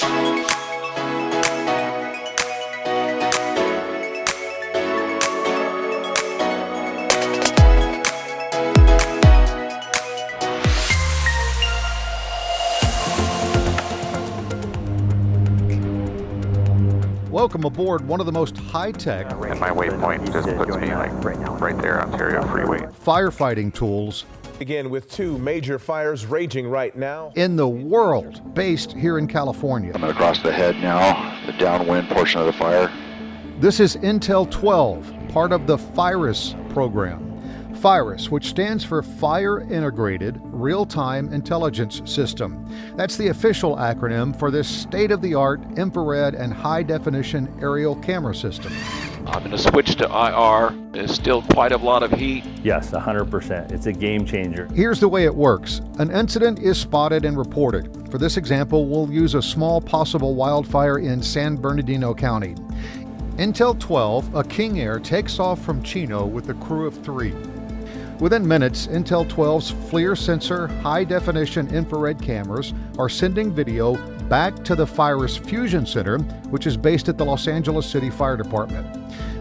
Welcome aboard one of the most high-tech And my waypoint just puts me like right there, Ontario Freeway. firefighting tools Again, with two major fires raging right now in the world, based here in California. Coming across the head now, the downwind portion of the fire. This is Intel 12, part of the FIRIS program. FIRIS, which stands for Fire Integrated Real-Time Intelligence System. That's the official acronym for this state-of-the-art infrared and high-definition aerial camera system. I'm going to switch to IR. There's still quite a lot of heat. Yes, 100%. It's a game changer. Here's the way it works. An incident is spotted and reported. For this example, we'll use a small possible wildfire in San Bernardino County. Intel 12, a King Air, takes off from Chino with a crew of 3. Within minutes, Intel 12's FLIR sensor high-definition infrared cameras are sending video back to the FIRIS Fusion Center, which is based at the Los Angeles City Fire Department.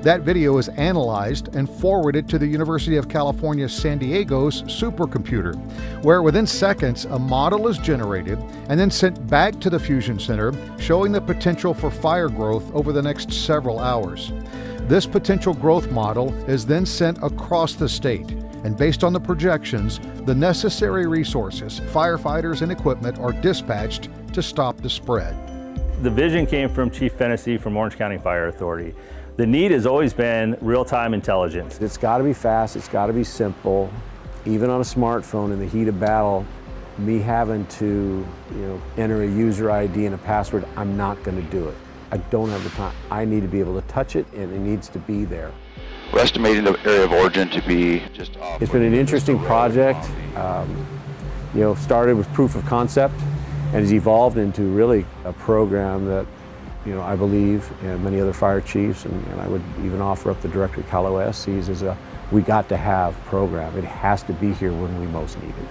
That video is analyzed and forwarded to the University of California San Diego's supercomputer, where within seconds a model is generated and then sent back to the Fusion Center, showing the potential for fire growth over the next several hours. This potential growth model is then sent across the state, and based on the projections, the necessary resources, firefighters and equipment are dispatched to stop the spread. The vision came from Chief Fennessy from Orange County Fire Authority. The need has always been real-time intelligence. It's got to be fast, it's got to be simple. Even on a smartphone in the heat of battle, me having to enter a user ID and a password, I'm not going to do it. I don't have the time. I need to be able to touch it, and it needs to be there. We're estimating the area of origin to be just off. It's been an interesting project. Started with proof of concept and has evolved into really a program that I believe, and many other fire chiefs, and I would even offer up the director of Cal OS sees as a we got to have program. It has to be here when we most need it.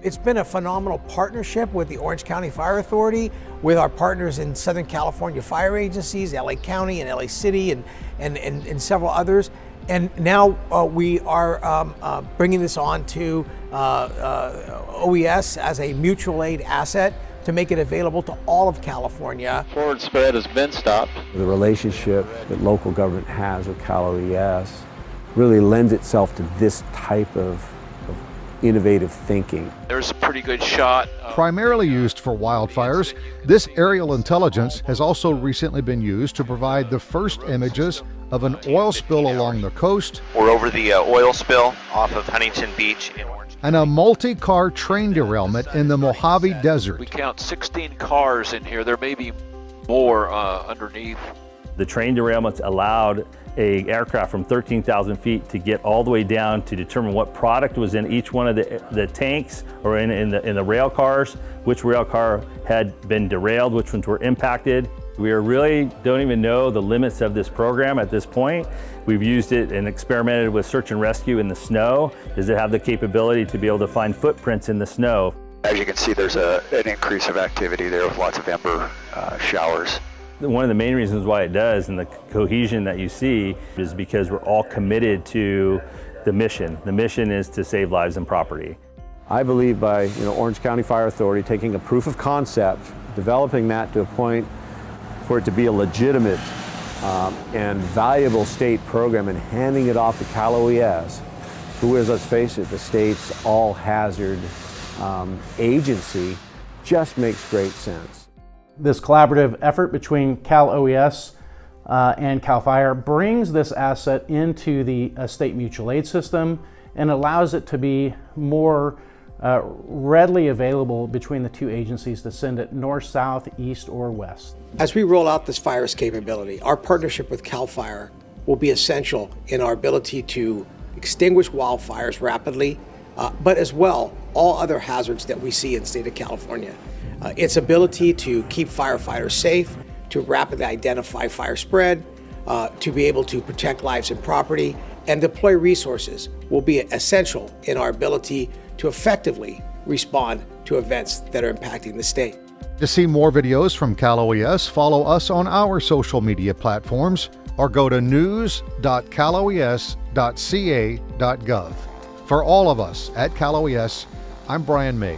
It's been a phenomenal partnership with the Orange County Fire Authority, with our partners in Southern California fire agencies, LA County and LA City and several others. And now we are bringing this on to OES as a mutual aid asset to make it available to all of California. Forward spread has been stopped. The relationship that local government has with Cal OES really lends itself to this type of innovative thinking. There's a pretty good shot. Primarily used for wildfires, this aerial intelligence has also recently been used to provide the first images of an oil spill along the coast. We're over the oil spill off of Huntington Beach in Orange. And a multi-car train derailment in the Mojave Desert. We count 16 cars in here. There may be more underneath. The train derailments allowed an aircraft from 13,000 feet to get all the way down to determine what product was in each one of the tanks or in the rail cars, which rail car had been derailed, which ones were impacted. We really don't even know the limits of this program at this point. We've used it and experimented with search and rescue in the snow. Does it have the capability to be able to find footprints in the snow? As you can see, there's an increase of activity there with lots of ember showers. One of the main reasons why it does, and the cohesion that you see, is because we're all committed to the mission. The mission is to save lives and property. I believe by Orange County Fire Authority taking a proof of concept, developing that to a point for it to be a legitimate and valuable state program, and handing it off to Cal OES, who is, let's face it, the state's all-hazard agency, just makes great sense. This collaborative effort between Cal OES and Cal Fire brings this asset into the state mutual aid system and allows it to be more readily available between the two agencies to send it north, south, east, or west. As we roll out this FIRIS capability, our partnership with Cal Fire will be essential in our ability to extinguish wildfires rapidly, but as well, all other hazards that we see in the state of California. Its ability to keep firefighters safe, to rapidly identify fire spread, to be able to protect lives and property, and deploy resources will be essential in our ability to effectively respond to events that are impacting the state. To see more videos from Cal OES, follow us on our social media platforms or go to news.caloes.ca.gov. For all of us at Cal OES, I'm Brian May.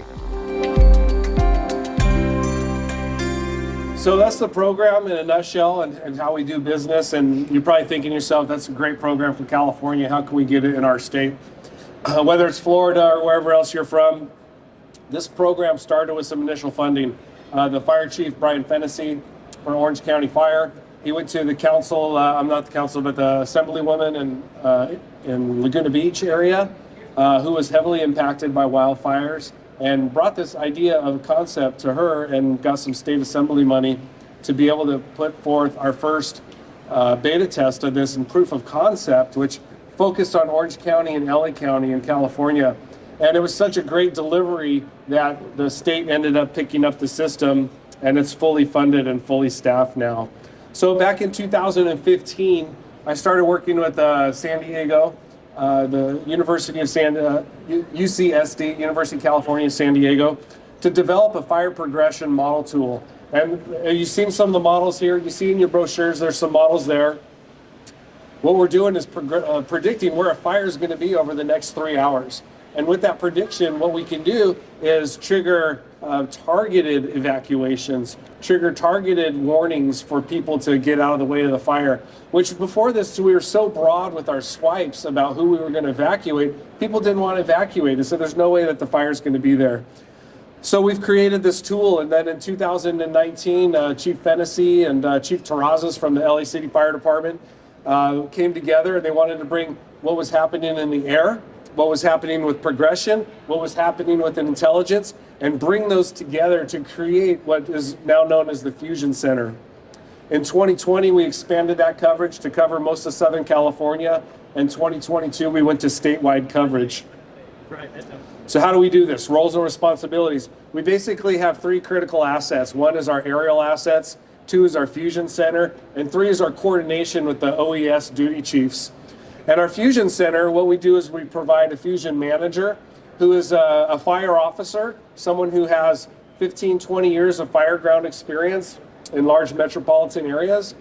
So that's the program in a nutshell and how we do business. And you're probably thinking to yourself, that's a great program for California. How can we get it in our state? Whether it's Florida or wherever else you're from, this program started with some initial funding. The fire chief, Brian Fennessy, for Orange County Fire, he went to the council, I'm not the council, but the assemblywoman in Laguna Beach area, who was heavily impacted by wildfires, and brought this idea of a concept to her and got some state assembly money to be able to put forth our first beta test of this and proof of concept, which focused on Orange County and LA County in California. And it was such a great delivery that the state ended up picking up the system, and it's fully funded and fully staffed now. So back in 2015, I started working with San Diego, the University of UCSD, University of California, San Diego, to develop a fire progression model tool. And you've seen some of the models here. You see in your brochures, there's some models there. What we're doing is predicting where a fire is going to be over the next 3 hours. And with that prediction, what we can do is trigger targeted evacuations, trigger targeted warnings for people to get out of the way of the fire, which before this, we were so broad with our swipes about who we were going to evacuate, people didn't want to evacuate. They said there's no way that the fire is going to be there. So we've created this tool, and then in 2019, Chief Fennessy and Chief Terrazas from the LA City Fire Department came together, and they wanted to bring what was happening in the air, what was happening with progression, what was happening with intelligence, and bring those together to create what is now known as the Fusion Center. In 2020, we expanded that coverage to cover most of Southern California. In 2022, we went to statewide coverage. So how do we do this? Roles and responsibilities. We basically have 3 critical assets. 1 is our aerial assets, 2 is our Fusion Center, and 3 is our coordination with the OES duty chiefs. At our Fusion Center, what we do is we provide a Fusion manager who is a fire officer, someone who has 15, 20 years of fire ground experience in large metropolitan areas,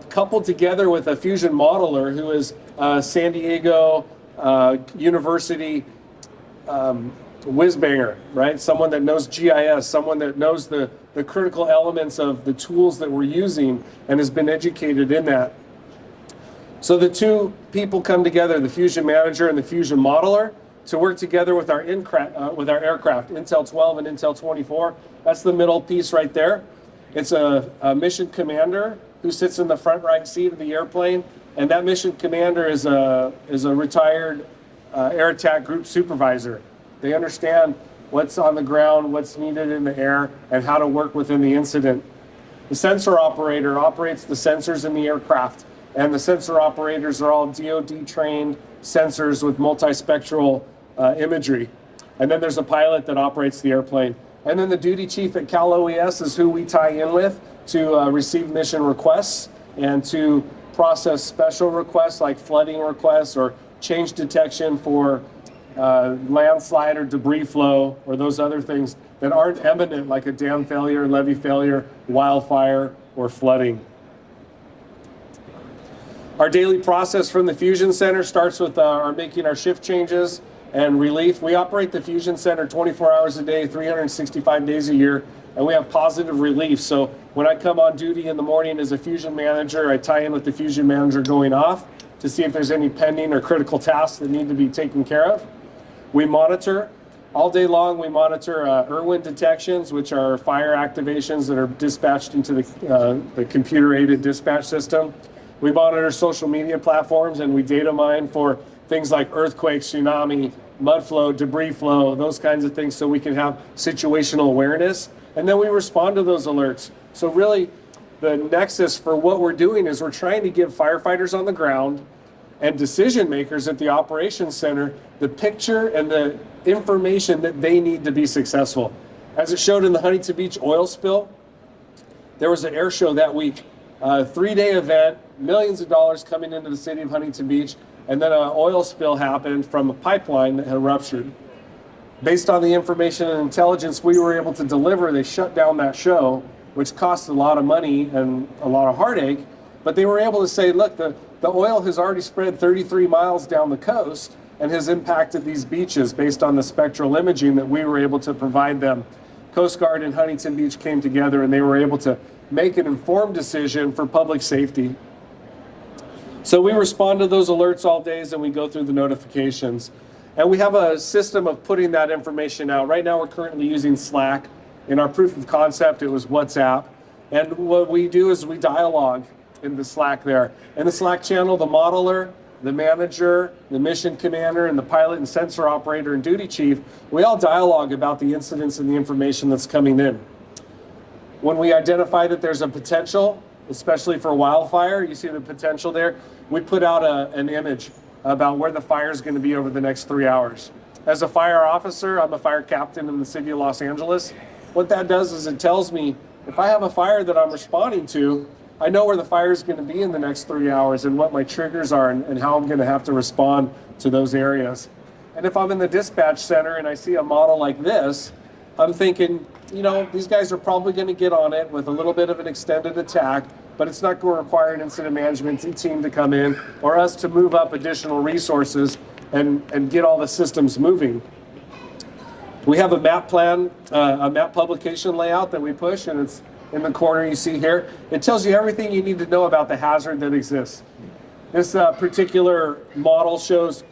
coupled together with a Fusion modeler who is San Diego University whiz-banger, right? Someone that knows GIS, someone that knows the critical elements of the tools that we're using and has been educated in that. So the 2 people come together, the Fusion manager and the Fusion modeler, to work together with our aircraft, Intel 12 and Intel 24. That's the middle piece right there. It's a mission commander who sits in the front right seat of the airplane, and that mission commander is a retired air attack group supervisor. They understand what's on the ground, what's needed in the air, and how to work within the incident. The sensor operator operates the sensors in the aircraft. And the sensor operators are all DoD trained sensors with multispectral imagery. And then there's a pilot that operates the airplane. And then the duty chief at Cal OES is who we tie in with to receive mission requests and to process special requests like flooding requests or change detection for landslide or debris flow or those other things that aren't imminent, like a dam failure, levee failure, wildfire, or flooding. Our daily process from the Fusion Center starts with making our shift changes and relief. We operate the Fusion Center 24 hours a day, 365 days a year, and we have positive relief. So when I come on duty in the morning as a Fusion manager, I tie in with the Fusion manager going off to see if there's any pending or critical tasks that need to be taken care of. We monitor. All day long, we monitor IRWIN detections, which are fire activations that are dispatched into the computer-aided dispatch system. We monitor social media platforms, and we data mine for things like earthquakes, tsunami, mud flow, debris flow, those kinds of things, so we can have situational awareness. And then we respond to those alerts. So really, the nexus for what we're doing is we're trying to give firefighters on the ground and decision makers at the operations center the picture and the information that they need to be successful. As it showed in the Huntington Beach oil spill, there was an air show that week, a 3-day event, millions of dollars coming into the city of Huntington Beach, and then an oil spill happened from a pipeline that had ruptured. Based on the information and intelligence we were able to deliver, they shut down that show, which cost a lot of money and a lot of heartache. But they were able to say, look, the oil has already spread 33 miles down the coast and has impacted these beaches based on the spectral imaging that we were able to provide them. Coast Guard and Huntington Beach came together and they were able to make an informed decision for public safety. So we respond to those alerts all days and we go through the notifications. And we have a system of putting that information out. Right now we're currently using Slack. In our proof of concept, it was WhatsApp. And what we do is we dialogue in the Slack there. In the Slack channel, the modeler, the manager, the mission commander, and the pilot and sensor operator and duty chief, we all dialogue about the incidents and the information that's coming in. When we identify that there's a potential, especially for wildfire, you see the potential there, we put out an image about where the fire is going to be over the next 3 hours. As a fire officer, I'm a fire captain in the city of Los Angeles. What that does is it tells me if I have a fire that I'm responding to, I know where the fire is going to be in the next 3 hours and what my triggers are and how I'm going to have to respond to those areas. And if I'm in the dispatch center and I see a model like this, I'm thinking, you know, these guys are probably going to get on it with a little bit of an extended attack, but it's not going to require an incident management team to come in or us to move up additional resources and get all the systems moving. We have a map plan, a map publication layout that we push, and it's in the corner you see here. It tells you everything you need to know about the hazard that exists. This particular model shows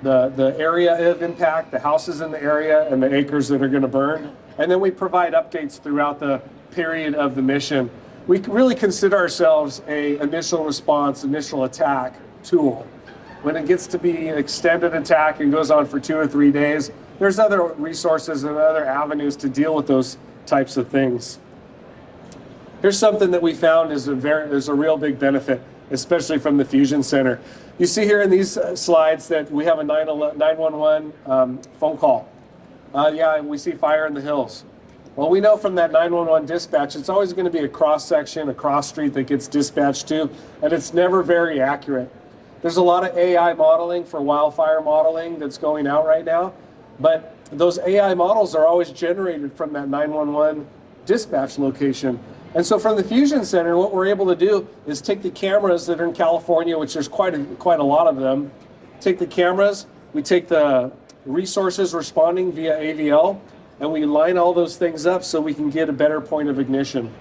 the area of impact, the houses in the area, and the acres that are going to burn. And then we provide updates throughout the period of the mission. We really consider ourselves a initial response, initial attack tool. When it gets to be an extended attack and goes on for 2 or 3 days, there's other resources and other avenues to deal with those types of things. Here's something that we found is a real big benefit, especially from the Fusion Center. You see here in these slides that we have a 911 phone call. Yeah, we see fire in the hills. Well, we know from that 911 dispatch, it's always going to be a cross section, a cross street that gets dispatched to, and it's never very accurate. There's a lot of AI modeling for wildfire modeling that's going out right now, but those AI models are always generated from that 911 dispatch location. And so from the Fusion Center, what we're able to do is take the cameras that are in California, which there's quite a lot of them, take the cameras, we take the resources responding via AVL, and we line all those things up so we can get a better point of ignition.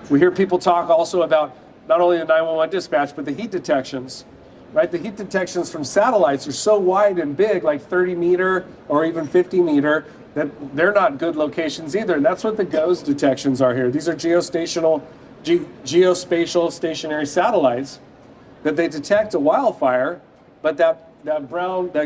We hear people talk also about not only the 911 dispatch, but the heat detections, right? The heat detections from satellites are so wide and big, like 30 meter or even 50 meter, that they're not good locations either. And that's what the GOES detections are here. These are geospatial stationary satellites that they detect a wildfire, but that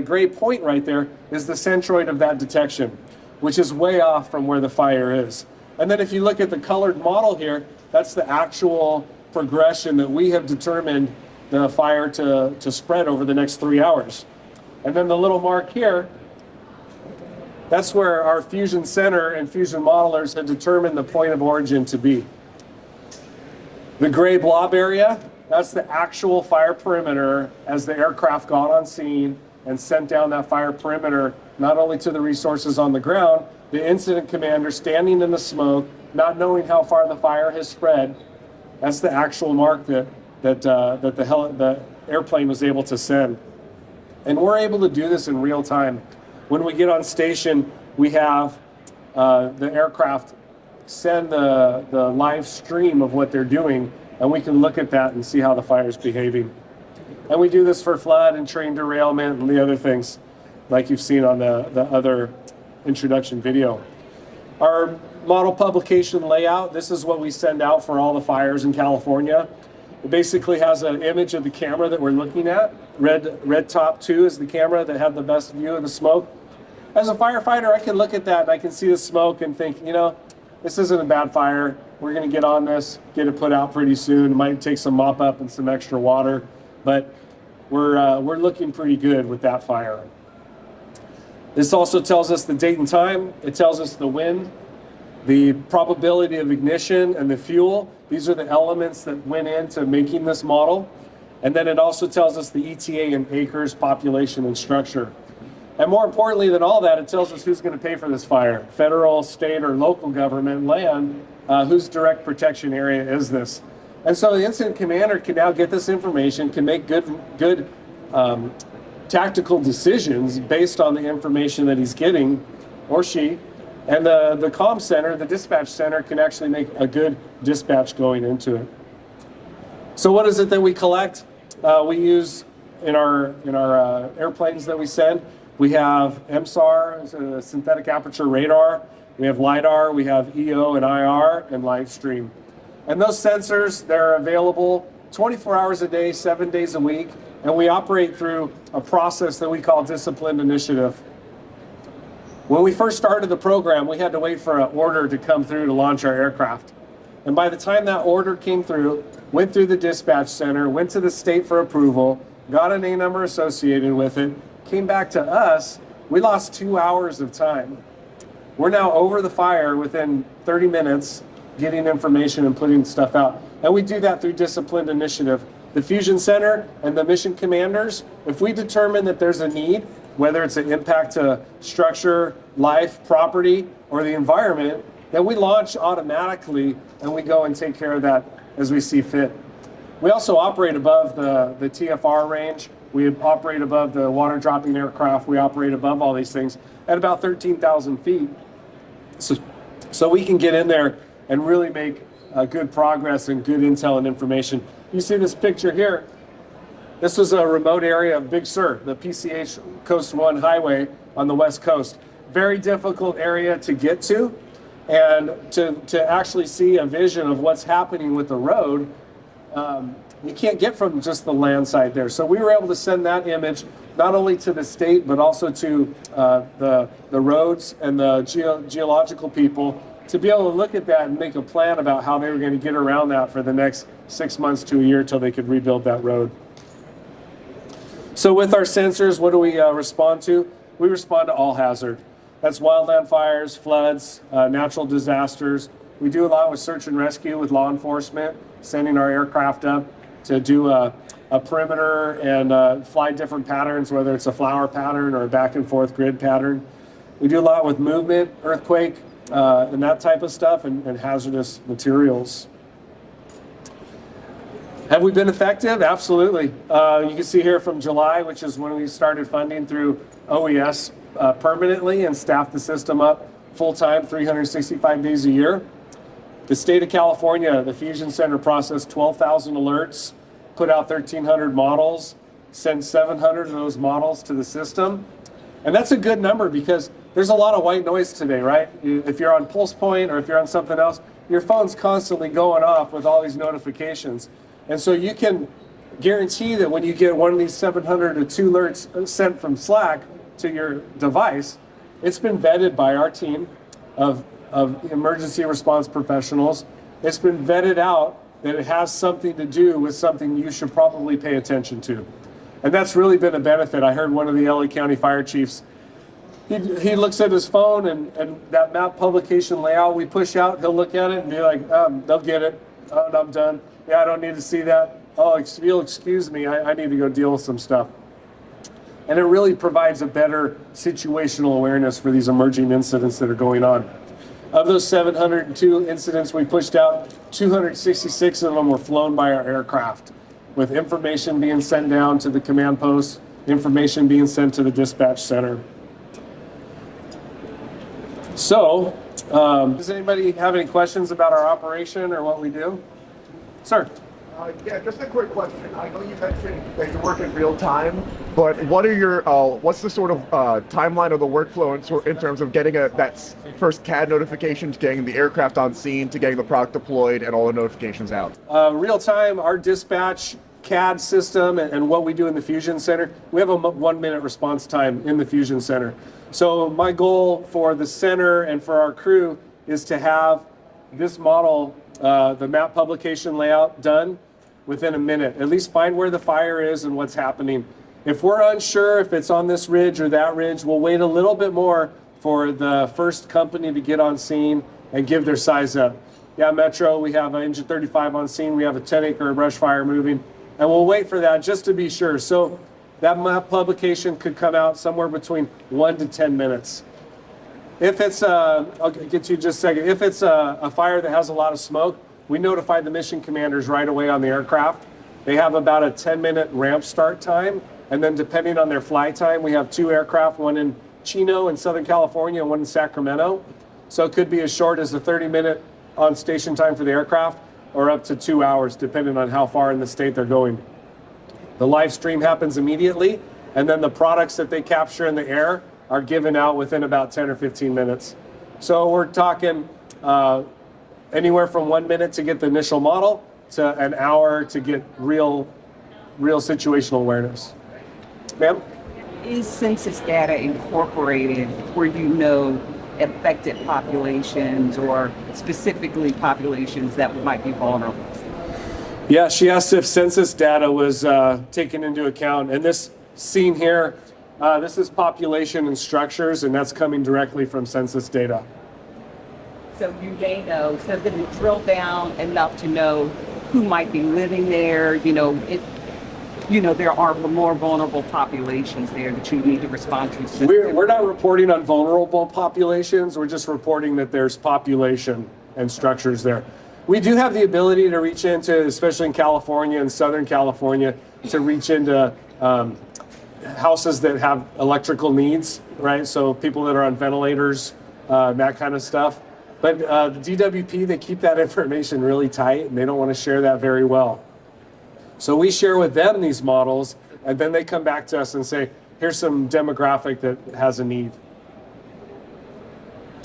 gray point right there is the centroid of that detection, which is way off from where the fire is. And then if you look at the colored model here, that's the actual progression that we have determined the fire to spread over the next 3 hours. And then the little mark here, that's where our Fusion Center and Fusion modelers have determined the point of origin to be. The gray blob area, that's the actual fire perimeter as the aircraft got on scene and sent down that fire perimeter, not only to the resources on the ground, the incident commander standing in the smoke, not knowing how far the fire has spread. That's the actual mark that the airplane was able to send. And we're able to do this in real time. When we get on station, we have the aircraft send the live stream of what they're doing, and we can look at that and see how the fire is behaving. And we do this for flood and train derailment and the other things like you've seen on the other introduction video. Our model publication layout, this is what we send out for all the fires in California. It basically has an image of the camera that we're looking at. Red top 2 is the camera that had the best view of the smoke. As a firefighter, I can look at that and I can see the smoke and think, you know, this isn't a bad fire. We're going to get on this, get it put out pretty soon. It might take some mop up and some extra water, but we're looking pretty good with that fire. This also tells us the date and time. It tells us the wind, the probability of ignition, and the fuel. These are the elements that went into making this model. And then it also tells us the ETA in acres, population, and structure. And more importantly than all that, it tells us who's going to pay for this fire. Federal, state, or local government land, whose direct protection area is this? And so the incident commander can now get this information, can make good tactical decisions based on the information that he's getting, or she. And the comm center, the dispatch center, can actually make a good dispatch going into it. So what is it that we collect? We use in our airplanes that we send. We have MSAR, a synthetic aperture radar. We have LiDAR. We have EO and IR and live stream. And those sensors, they're available 24 hours a day, 7 days a week. And we operate through a process that we call disciplined initiative. When we first started the program, we had to wait for an order to come through to launch our aircraft. And by the time that order came through, went through the dispatch center, went to the state for approval, got an A number associated with it, came back to us, we lost 2 hours of time. We're now over the fire within 30 minutes, getting information and putting stuff out. And we do that through disciplined initiative. The Fusion Center and the mission commanders, if we determine that there's a need, whether it's an impact to structure, life, property, or the environment, then we launch automatically and we go and take care of that as we see fit. We also operate above the TFR range. We operate above the water dropping aircraft. We operate above all these things at about 13,000 feet. So we can get in there and really make good progress and good intel and information. You see this picture here. This was a remote area of Big Sur, the PCH Coast 1 highway on the west coast. Very difficult area to get to, and to actually see a vision of what's happening with the road, you can't get from just the land side there. So we were able to send that image not only to the state, but also to the roads and the geological people to be able to look at that and make a plan about how they were going to get around that for the next 6 months to a year till they could rebuild that road. So with our sensors, what do we respond to? We respond to all hazard. That's wildland fires, floods, natural disasters. We do a lot with search and rescue with law enforcement, sending our aircraft up to do a perimeter and fly different patterns, whether it's a flower pattern or a back and forth grid pattern. We do a lot with movement, earthquake, and that type of stuff, and hazardous materials. Have we been effective? Absolutely. You can see here from July, which is when we started funding through OES permanently and staffed the system up full-time, 365 days a year. The state of California, the Fusion Center processed 12,000 alerts, put out 1,300 models, sent 700 of those models to the system. And that's a good number because there's a lot of white noise today, right? If you're on Pulse Point or if you're on something else, your phone's constantly going off with all these notifications. And so you can guarantee that when you get one of these 700 or 2 alerts sent from Slack to your device, it's been vetted by our team of emergency response professionals. It's been vetted out that it has something to do with something you should probably pay attention to. And that's really been a benefit. I heard one of the LA County fire chiefs, he looks at his phone and that map publication layout we push out, he'll look at it and be like, they'll get it. Oh, I'm done. Yeah, I don't need to see that. Oh, you'll excuse me, I need to go deal with some stuff. And it really provides a better situational awareness for these emerging incidents that are going on. Of those 702 incidents we pushed out, 266 of them were flown by our aircraft, with information being sent down to the command post, information being sent to the dispatch center. So, does anybody have any questions about our operation or what we do? Sir. Yeah, just a quick question. I know you mentioned that you work in real time, but what are your what's the sort of timeline of the workflow in terms of getting that first CAD notification to getting the aircraft on scene to getting the product deployed and all the notifications out? Real time, our dispatch CAD system and what we do in the Fusion Center, we have a 1 minute response time in the Fusion Center. So my goal for the center and for our crew is to have this model, the map publication layout, done within a minute. At least find where the fire is and what's happening. If we're unsure if it's on this ridge or that ridge, we'll wait a little bit more for the first company to get on scene and give their size up. Yeah, Metro, we have an engine 35 on scene. We have a 10-acre brush fire moving, and we'll wait for that just to be sure. So that map publication could come out somewhere between 1 to 10 minutes. If it's, I'll get you just a second. If it's a fire that has a lot of smoke, we notify the mission commanders right away on the aircraft. They have about a 10-minute ramp start time. And then depending on their fly time, we have 2 aircraft, one in Chino in Southern California and one in Sacramento. So it could be as short as a 30-minute on station time for the aircraft or up to 2 hours, depending on how far in the state they're going. The live stream happens immediately, and then the products that they capture in the air are given out within about 10 or 15 minutes. So we're talking anywhere from 1 minute to get the initial model to an hour to get real situational awareness. Ma'am? Is census data incorporated where you know affected populations or specifically populations that might be vulnerable? Yeah, she asked if census data was taken into account. And this scene here, this is population and structures, and that's coming directly from census data. So you may know, so that you drill down enough to know who might be living there, there are more vulnerable populations there that you need to respond to. We're not reporting on vulnerable populations. We're just reporting that there's population and structures there. We do have the ability to reach into, especially in California and Southern California, to reach into houses that have electrical needs, right? So people that are on ventilators, that kind of stuff. But the DWP, they keep that information really tight, and they don't want to share that very well. So we share with them these models, and then they come back to us and say, here's some demographic that has a need.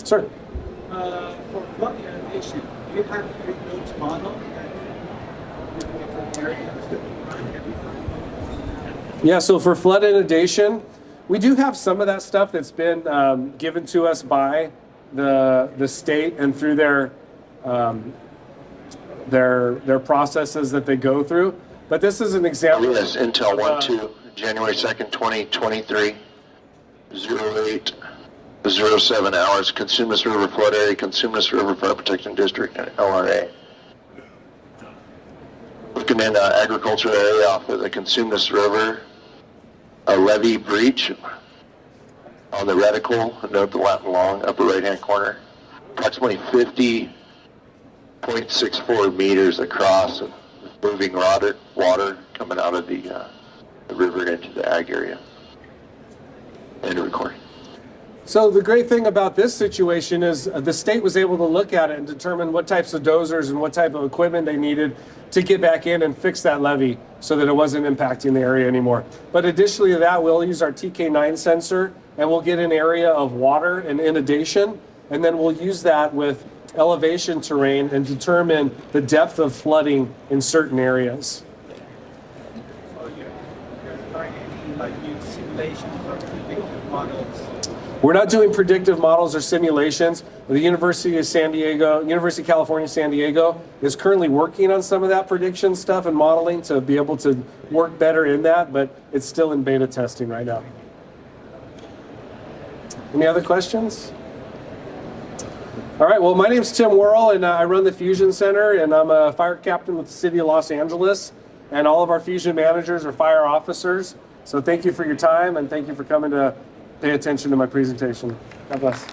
Sir? For flood irrigation, do you have a pre-built model in different areas? Yeah, so for flood inundation, we do have some of that stuff that's been given to us by the state and through their processes that they go through. But this is an example. Yes, Intel 1-2, January 2nd, 2023, 08:07 hours, Consumnes River Flood Area, Consumnes River Fire Protection District, and LRA. Looking in agriculture area off of the Consumnes River, a levee breach on the reticle, note the Latin long, upper right-hand corner, approximately 50.64 meters across, moving water coming out of the river into the ag area. End of recording. So the great thing about this situation is the state was able to look at it and determine what types of dozers and what type of equipment they needed to get back in and fix that levee so that it wasn't impacting the area anymore. But additionally to that, we'll use our TK9 sensor and we'll get an area of water and inundation, and then we'll use that with elevation terrain and determine the depth of flooding in certain areas. So you're targeting like new simulations or predictive models? We're not doing predictive models or simulations. The University of California, San Diego is currently working on some of that prediction stuff and modeling to be able to work better in that, but it's still in beta testing right now. Any other questions? All right, well, my name's Tim Werle, and I run the Fusion Center, and I'm a fire captain with the City of Los Angeles, and all of our Fusion managers are fire officers. So thank you for your time, and thank you for coming to pay attention to my presentation. God bless.